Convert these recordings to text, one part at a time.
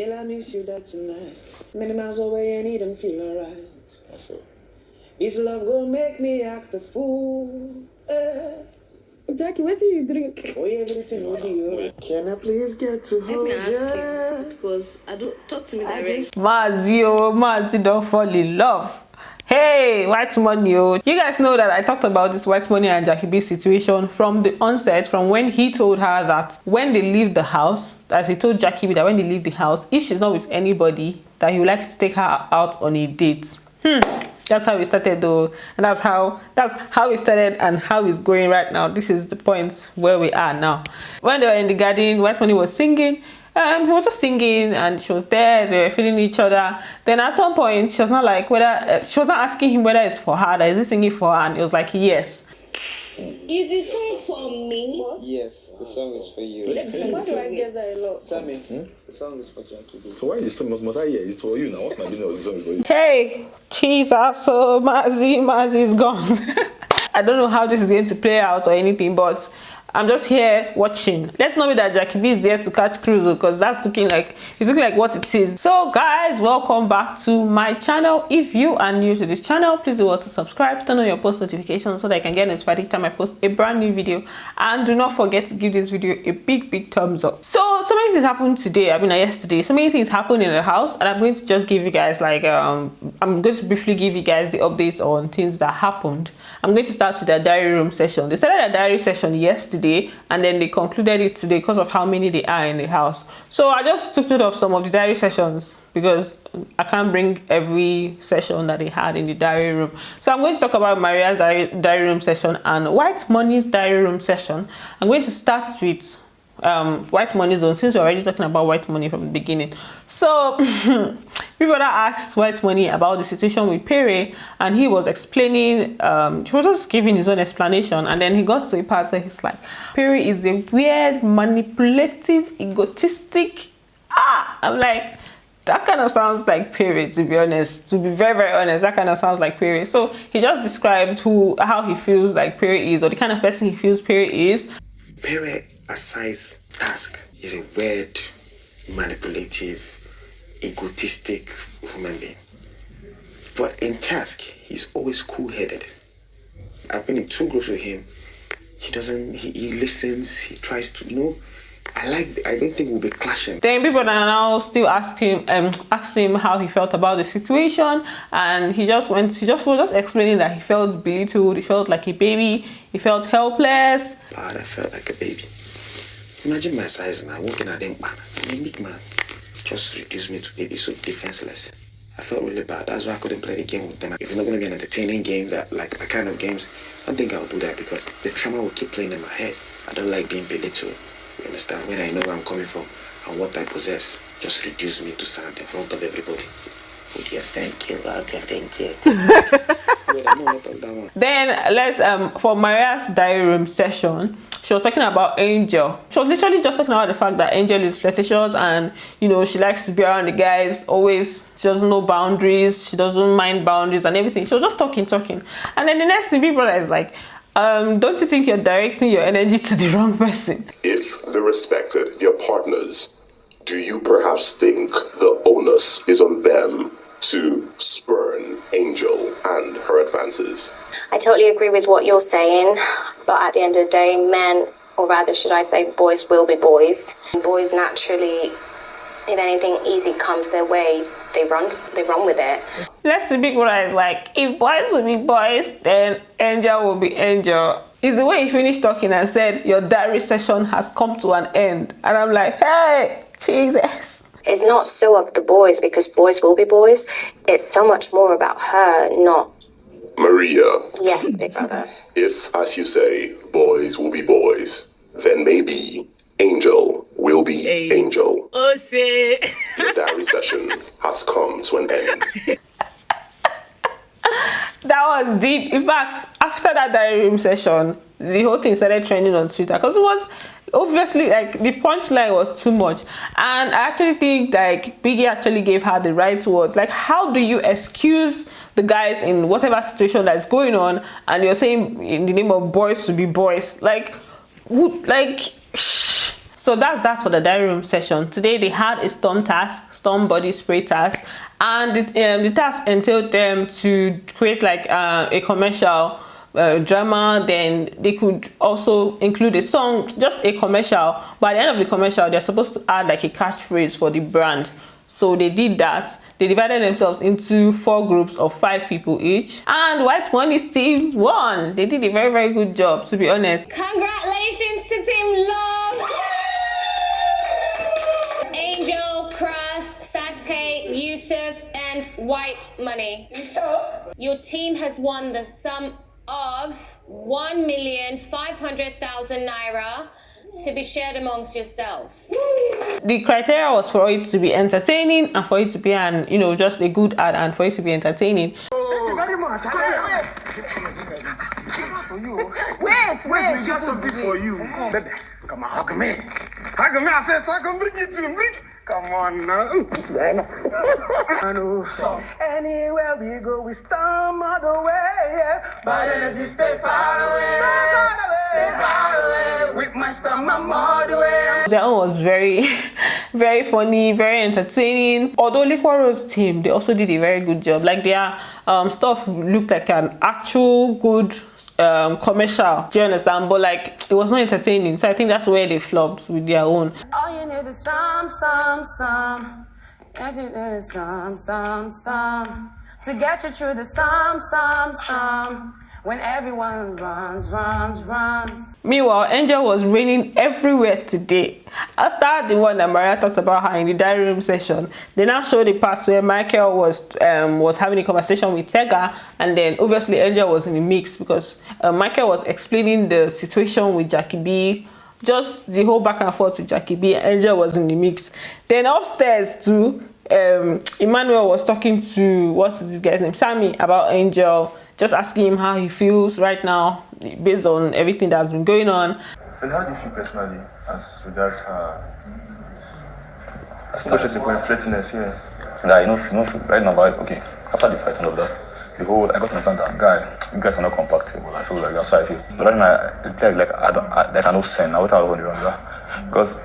Girl, I miss you that tonight. Many miles away and it don't feel alright. This love gon' make me act a fool. Jackie, what do you drink? Oh, everything will be alright. Can I please get to hold you? Because I don't talk to me direct. Mazi don't fall in love. Hey, Whitemoney, oh. You guys know that I talked about this Whitemoney and Jackie B situation from the onset, from when he told her that when they leave the house, as he told Jackie B that when they leave the house, if she's not with anybody, that he would like to take her out on a date. That's how we started though, and that's how we started and how it's going right now. This is the point where we are now. When they were in the garden, Whitemoney was singing. He was just singing and she was there, they were feeling each other. Then at some point she was not like whether she was not asking him whether it's for her, that is he singing for her, and it was like yes. Is the song for me? Yes, the song is for you. Why do I get that a lot? Sammy, the song is for Jackie B. So why you still must I hear it's for you now? What's my business? The song is for you. Hey, Jesus, so Mazi is gone. I don't know how this is going to play out or anything, but I'm just here watching. Let's not be that Jackie B is there to catch cruise, because that's looking like what it is. So guys, welcome back to my channel. If you are new to this channel, please do want to subscribe, turn on your post notifications so that I can get notified each time I post a brand new video, and do not forget to give this video a big thumbs up. So many things happened today, yesterday. So many things happened in the house, and I'm going to just give you guys like I'm going to briefly give you guys the updates on things that happened. I'm going to start with their diary room session. They started a diary session yesterday, and then they concluded it today because of how many they are in the house. So I just took note of some of the diary sessions because I can't bring every session that they had in the diary room. So I'm going to talk about Maria's diary room session and Whitemoney's diary room session. I'm going to start with Whitemoney's zone, since we're already talking about Whitemoney from the beginning. So people that asked Whitemoney about the situation with Pere, and he was explaining, he was just giving his own explanation, and then he got to a part where he's like, Pere is a weird, manipulative, egotistic. I'm like, that kind of sounds like Pere, to be honest. To be very honest, that kind of sounds like Pere. So he just described how he feels like Pere is, or the kind of person he feels Pere is. Pere, aside task, is a weird, manipulative, egotistic human being. But in task, he's always cool-headed. I've been in 2 groups with him. He listens, he tries to, I don't think we'll be clashing. Then people are now still asked him how he felt about the situation, and he was just explaining that he felt belittled, he felt like a baby, he felt helpless. But I felt like a baby. Imagine my size now, walking at them, I'm a big man. Just reduced me to baby, so defenseless. I felt really bad. That's why I couldn't play the game with them. If it's not going to be an entertaining game, that like my kind of games, I don't think I'll do that, because the trauma will keep playing in my head. I don't like being belittled. You understand? When I know where I'm coming from and what I possess, just reduce me to sand in front of everybody. Oh dear, thank you. Okay, thank you. Then let's for Maria's diary room session, she was talking about Angel. She was literally just talking about the fact that Angel is flirtatious, and she likes to be around the guys always. She doesn't know boundaries, she doesn't mind boundaries and everything. She was just talking, and then the next thing Big Brother is like, don't you think you're directing your energy to the wrong person? If they're respected, your partners, do you perhaps think the onus is on them to spurn Angel and her advances? I totally agree with what you're saying, but at the end of the day, men, or rather should I say boys, will be boys. Boys naturally, if anything easy comes their way, they run with it. Let's see, Big Brother is like, if boys will be boys, then Angel will be Angel. It's the way he finished talking and said, your diary session has come to an end. And I'm like, hey, Jesus. It's not so of the boys, because boys will be boys. It's so much more about her, not... Maria. Yes, Big Brother. If, as you say, boys will be boys, then maybe Angel will be Angel. Oh, say. Your diary session has come to an end. That was deep. In fact, after that diary room session, the whole thing started trending on Twitter, because it was obviously like the punchline was too much. And I actually think like Biggie actually gave her the right words. Like, how do you excuse the guys in whatever situation that's going on, and you're saying in the name of boys to be boys? Like, who, like. So that's that for the diary room session. Today they had a storm task, storm body spray task, and the task entailed them to create like a commercial drama. Then they could also include a song, just a commercial, but at the end of the commercial they're supposed to add like a catchphrase for the brand. So they did that. They divided themselves into 4 groups of 5 people each, and Whitemoney's team won. They did a very, very good job, to be honest. Congratulations to Team Love! Angel, Cross, Sasuke, Yusuf, and Whitemoney. Your team has won the sum of 1,500,000 naira to be shared amongst yourselves. The criteria was for it to be entertaining and for it to be an, just a good ad and for it to be entertaining. Thank you very much. Wait, we got something for you. Baby, come on, hug me. Hug me, I said, so I can bring it to him. Come on now. Anywhere we go, we storm all the way. But energy stay far away. Stay far away. With my storm, I'm all the way. Their own was very, very funny, very entertaining. Although Liquor Road's team, they also did a very good job. Like their stuff looked like an actual good commercial, do you understand? But like it was not entertaining, so I think that's where they flopped with their own. All you need is storm. All you need is storm. To get you through the storm. When everyone runs. Meanwhile, Angel was raining everywhere today. After the one that Maria talked about her in the diary room session, they now showed the parts where Michael was having a conversation with Tega, and then obviously Angel was in the mix because Michael was explaining the situation with Jackie B, just the whole back and forth with Jackie B. Angel was in the mix. Then upstairs too, Emmanuel was talking to, what's this guy's name, Sammy, about Angel, just asking him how he feels right now based on everything that's been going on. And how do you feel personally as regards her? As much as you're going flirtiness here. Like, right now, okay, after the fight and all that, I got to understand that you guys are not compatible. I feel like that's how I feel. But right now, it's like I cannot send. I would have to run because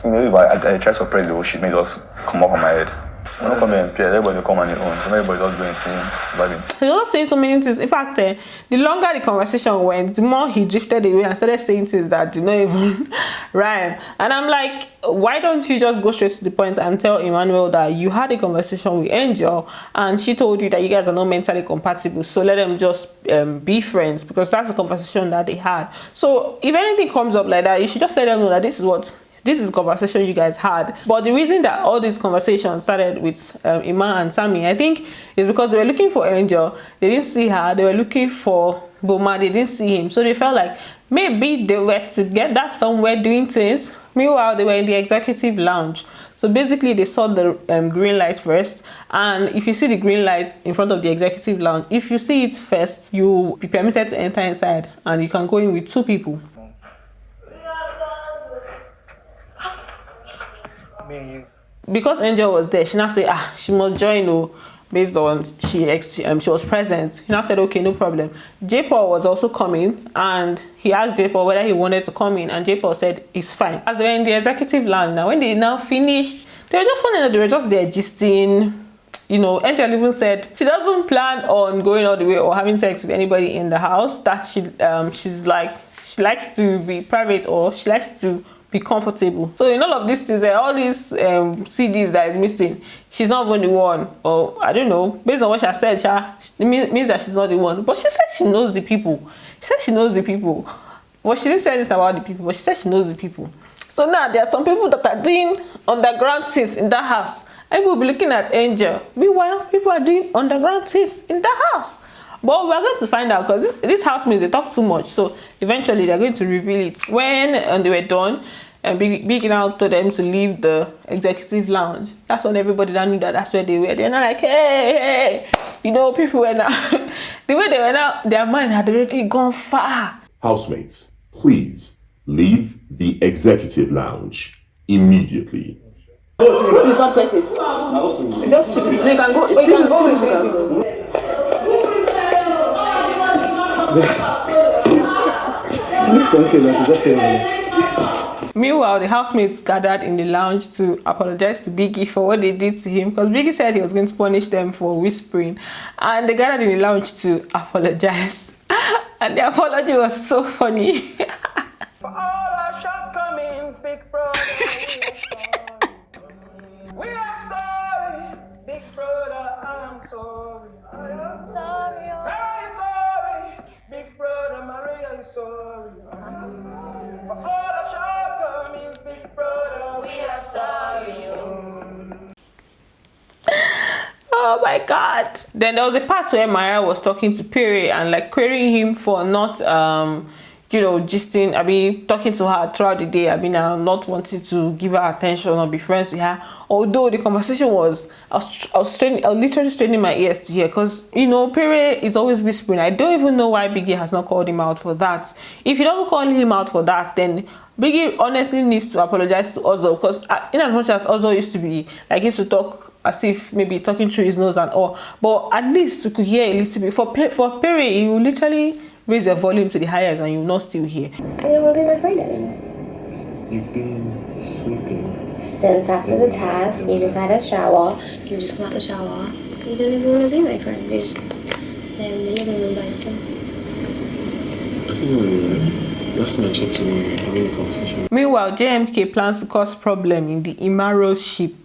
if I try to suppress the whole shit, may just come up on my head. I'm not coming and Pere, everybody come on your own. So everybody just doing things. He was saying so many things. In fact, the longer the conversation went, the more he drifted away and started saying things that did not even rhyme. And I'm like, why don't you just go straight to the point and tell Emmanuel that you had a conversation with Angel and she told you that you guys are not mentally compatible, so let them just be friends, because that's the conversation that they had. So if anything comes up like that, you should just let them know that this is a conversation you guys had. But the reason that all these conversations started with Iman and Sammy, I think, is because they were looking for Angel. They didn't see her. They were looking for Boma. They didn't see him. So they felt like maybe they were together somewhere doing things. Meanwhile, they were in the executive lounge. So basically, they saw the green light first. And if you see the green light in front of the executive lounge, if you see it first, you'll be permitted to enter inside. And you can go in with 2 people. Because Angel was there, she now said she must join based on she was present. He now said okay, no problem. J Paul was also coming, and he asked J Paul whether he wanted to come in, and J Paul said it's fine. As they were in the executive lounge now, when they now finished, they were just funny that they were just there gisting. Angel even said she doesn't plan on going all the way or having sex with anybody in the house. That she's like, she likes to be private, or she likes to be comfortable. So in all of these things, all these CDs that is missing, she's not even the one, or I don't know, based on what she said, it means that she's not the one. But she said she knows the people. Well, she didn't say anything about the people, but she said she knows the people. So now there are some people that are doing underground things in that house, and people will be looking at Angel. Meanwhile, people are doing underground things in that house. But we're going to find out, because this housemates, they talk too much. So eventually they're going to reveal it. When they were done, and Biggie now told them to leave the executive lounge. That's when everybody now knew that that's where they were. They're not like, hey, people were now, the way they were now, their mind had already gone far. Housemates, please leave the executive lounge immediately. Who's the third person? Just 2 people. You can go with them. Meanwhile, the housemates gathered in the lounge to apologize to Biggie for what they did to him, because Biggie said he was going to punish them for whispering, and they gathered in the lounge to apologize. And the apology was so funny. For all our shortcomings, big brother, we are sorry. Big brother, I'm sorry. I am sorry. Pere is sorry. Big brother, Maria is sorry. I'm sorry. For all our shortcomings, big brother, we are sorry. Oh my god. Then there was a part where Maya was talking to Pere and like querying him for not gisting, talking to her throughout the day, not wanting to give her attention or be friends with her. Although the conversation was, I was literally straining my ears to hear, because Pere is always whispering. I don't even know why Biggie has not called him out for that. If he doesn't call him out for that, then Biggie honestly needs to apologize to Ozzo, because in as much as Ozzo used to be like, he used to talk as if maybe he's talking through his nose and all, but at least we could hear a little bit. For Pere, you literally raise your volume to the highest and you will not still hear. I don't want to be my friend anymore. You've been sleeping. Since after the task, you just had a shower. You just got the shower. You don't even want to be my friend. You're just there in the living room by yourself. I think we're last night I checked in, having a conversation. Meanwhile, JMK plans to cause problem in the Imaro ship.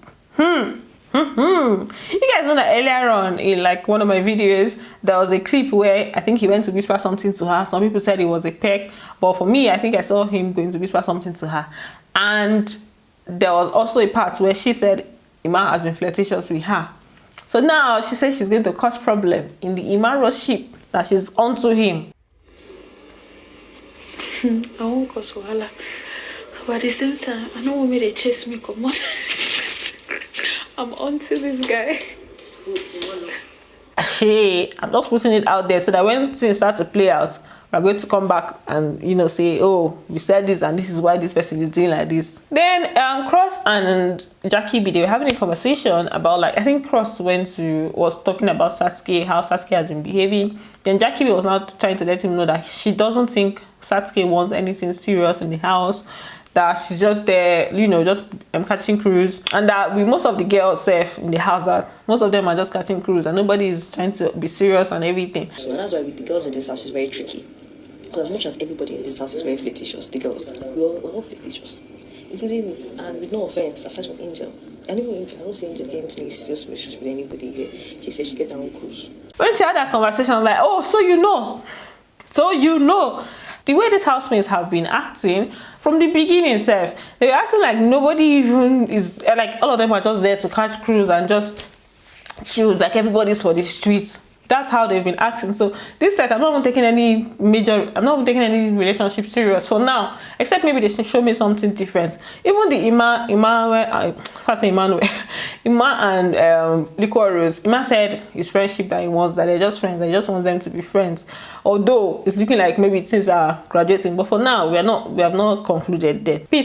You guys know that earlier on in like one of my videos, there was a clip where I think he went to whisper something to her. Some people said it was a peck, but for me, I think I saw him going to whisper something to her. And there was also a part where she said Ima has been flirtatious with her. So now she says she's going to cause problem in the Imaro ship, that she's onto him. I won't cause wahala, but at the same time, I don't want me to chase me. Come on. I'm onto this guy. I'm just putting it out there so that when things start to play out, we're going to come back and say, oh, we said this and this is why this person is doing like this. Then Cross and Jackie B, they were having a conversation about, like, I think Cross was talking about Sasuke, how Sasuke has been behaving. Then Jackie B was now trying to let him know that she doesn't think Sasuke wants anything serious in the house, that she's just there, just catching cruise, and that with most of the girls safe in the house, that most of them are just catching cruise and nobody is trying to be serious and everything. So that's why with the girls in this house is very tricky, because as much as everybody in this house is very flirtatious, the girls, we're all flirtatious, including me, and with no offense, aside from Angel. And even Angel, I don't see Angel getting into a serious relationship with anybody here. She said she get her own cruise. When she had that conversation, I was like, oh, so you know. The way these housemates have been acting from the beginning, they were acting like nobody even is, like all of them are just there to catch cruise and just chill, like everybody's for the streets. That's how they've been acting. So this I'm not even taking any relationship serious for now, except maybe they should show me something different. Even the Ima and Liquor Rose, Ima said his friendship that he wants, that they're just friends, they just want them to be friends. Although it's looking like maybe things are graduating, but for now we have not concluded that. P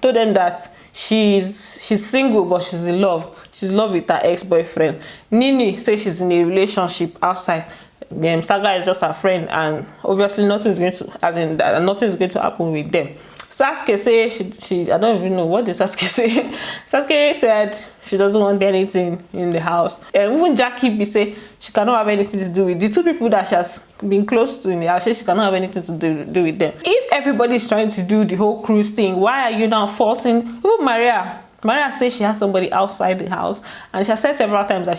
told them that she's single, but she's in love. She's in love with her ex-boyfriend. Nini says she's in a relationship outside. Saga is just her friend, and obviously nothing's going to happen with them. Sasuke says she I don't even know what did Sasuke say. Sasuke said she doesn't want anything in the house. And even Jackie B say she cannot have anything to do with the two people that she has been close to in the house. She cannot have anything to do with them. If everybody is trying to do the whole cruise thing, why are you now faulting even Maria? Maria says she has somebody outside the house, and she has said several times that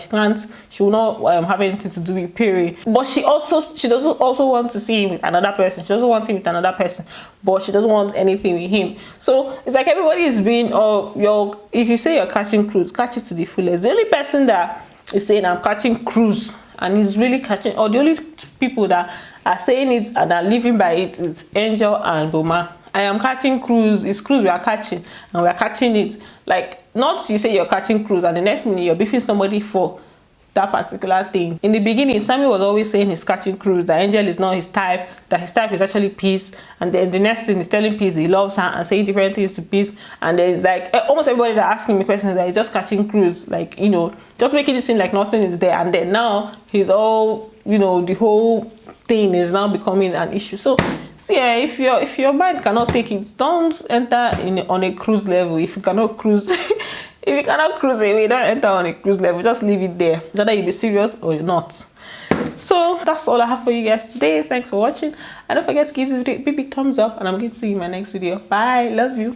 she will not have anything to do with Pere. But she doesn't also want to see him with another person. She doesn't want him with another person, but she doesn't want anything with him. So it's like everybody is being, if you say you're catching cruise, catch it to the fullest. The only person that is saying I'm catching cruise and is really catching, or the only people that are saying it and are living by it is Angel and Boma. I am catching cruise. It's cruise we are catching, and we are catching it. Like, not you say you're catching cruise and the next minute you're beefing somebody for that particular thing. In the beginning, Sammy was always saying he's catching cruise, that Angel is not his type, that his type is actually Peace, and then the next thing is telling Peace he loves her and saying different things to Peace, and then it's like almost everybody that asking me questions that he's just catching cruise, like, just making it seem like nothing is there, and then now he's all, the whole thing is now becoming an issue. So See, if your mind cannot take it, don't enter on a cruise level. If you cannot cruise, if you cannot cruise away, don't enter on a cruise level. Just leave it there. Whether you be serious or not. So that's all I have for you guys today. Thanks for watching, and don't forget to give this video a big thumbs up, and I'm going to see you in my next video. Bye. Love you.